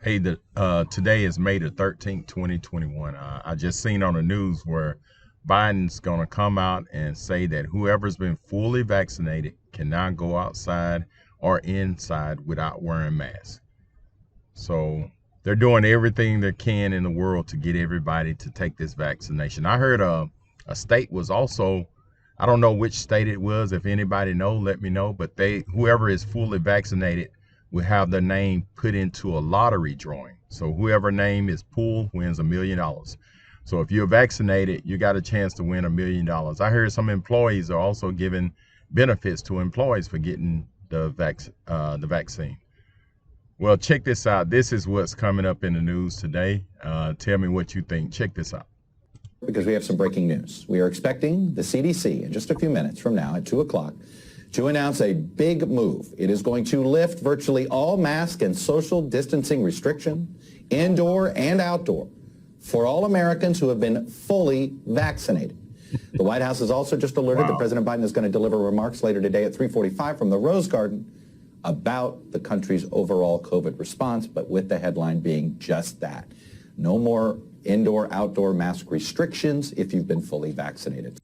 Hey, today is May the 13th, 2021. I just seen on the news where Biden's going to come out and say that whoever's been fully vaccinated cannot go outside or inside without wearing masks. So they're doing everything they can in the world to get everybody to take this vaccination. I heard a state was also, I don't know which state it was. If anybody know, let me know. But whoever is fully vaccinated will have their name put into a lottery drawing. So whoever name is pulled wins $1 million. So if you're vaccinated, you got a chance to win $1 million. I heard some employees are also giving benefits to employees for getting the vaccine. Well, check this out. This is what's coming up in the news today. Tell me what you think. Check this out. Because we have some breaking news. We are expecting the CDC in just a few minutes from now at 2 o'clock to announce a big move. It is going to lift virtually all mask and social distancing restriction, indoor and outdoor, for all Americans who have been fully vaccinated. The White House has also just alerted that President Biden is going to deliver remarks later today at 3:45 from the Rose Garden about the country's overall COVID response, but with the headline being just that. No more indoor, outdoor mask restrictions if you've been fully vaccinated.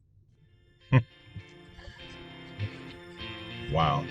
Wow.